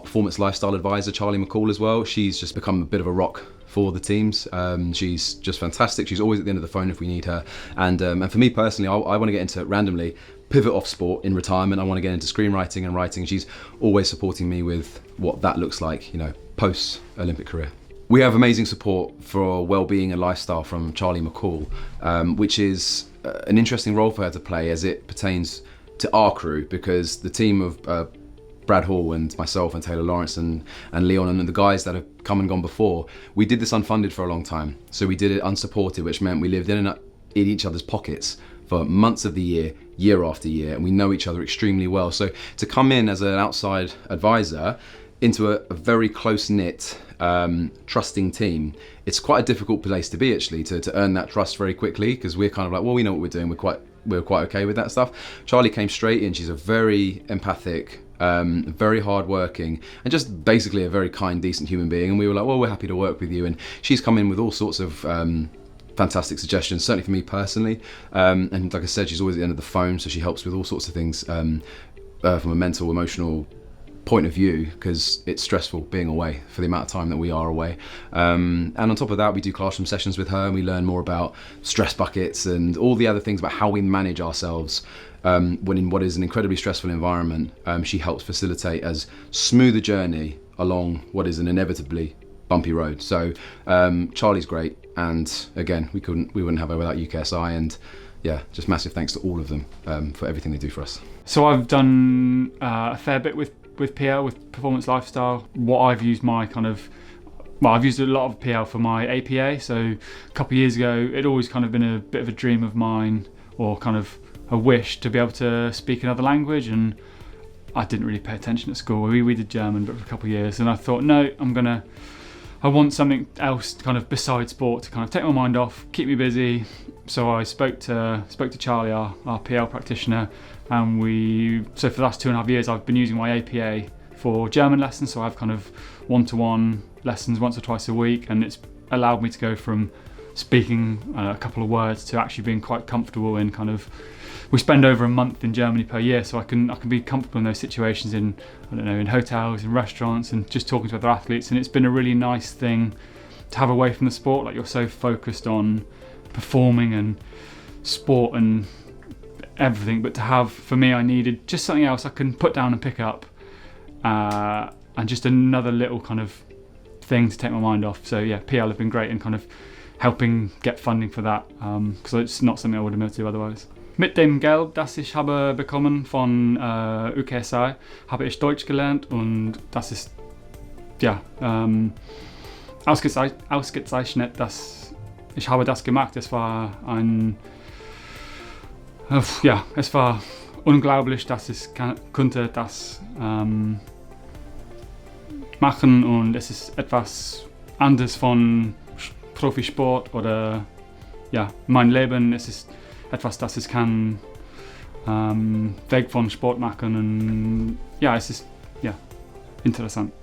performance lifestyle advisor, Charlie McCall, as well. She's just become a bit of a rock for the teams. She's just fantastic. She's always at the end of the phone if we need her. And for me personally, I want to get into, randomly, pivot off sport in retirement. I want to get into screenwriting and writing. She's always supporting me with what that looks like, post-Olympic career. We have amazing support for well-being and lifestyle from Charlie McCall, which is an interesting role for her to play as it pertains to our crew, because the team of Brad Hall and myself and Taylor Lawrence and Leon and the guys that have come and gone before, we did this unfunded for a long time. So we did it unsupported, which meant we lived in each other's pockets for months of the year after year, and we know each other extremely well. So to come in as an outside advisor into a very close-knit, trusting team, it's quite a difficult place to be, actually, to earn that trust very quickly, because we're kind of like, well, we know what we're doing, we're quite okay with that stuff. Charlie came straight in. She's a very empathic, very hardworking, and just basically a very kind, decent human being. And we were like, well, we're happy to work with you. And she's come in with all sorts of fantastic suggestions, certainly for me personally. And like I said, she's always at the end of the phone, so she helps with all sorts of things from a mental, emotional point of view, because it's stressful being away for the amount of time that we are away. And on top of that, we do classroom sessions with her, and we learn more about stress buckets and all the other things about how we manage ourselves when in what is an incredibly stressful environment. She helps facilitate as smooth a journey along what is an inevitably bumpy road. So Charlie's great, and again, we wouldn't have her without UKSI, and yeah, just massive thanks to all of them for everything they do for us. So I've done a fair bit with PL, with performance lifestyle. What I've used I've used a lot of PL for my APA. So a couple of years ago, it'd always kind of been a bit of a dream of mine, or kind of a wish, to be able to speak another language. And I didn't really pay attention at school. We did German, but for a couple of years. And I thought, no, I want something else kind of besides sport to kind of take my mind off, keep me busy. So I spoke to Charlie, our PL practitioner, and so for the last 2.5 years I've been using my APA for German lessons. So I have kind of one-to-one lessons once or twice a week, and it's allowed me to go from speaking a couple of words to actually being quite comfortable in we spend over a month in Germany per year, so I can be comfortable in those situations in hotels, in restaurants, and just talking to other athletes. And it's been a really nice thing to have away from the sport. Like, you're so focused on performing and sport and everything, but to have, for me, I needed just something else I can put down and pick up, and just another little kind of thing to take my mind off. So yeah, PL have been great in kind of helping get funding for that, because it's not something I would have been able to do otherwise. Mit dem Geld, das ich habe bekommen von UKSI, habe ich Deutsch gelernt, und das ist ausgezeichnet, dass ich habe das gemacht. Es war es war unglaublich, dass ich konnte das machen, und es ist etwas anderes von Profisport oder mein Leben. Es ist etwas, das ich kann weg von Sport machen, und es ist interessant.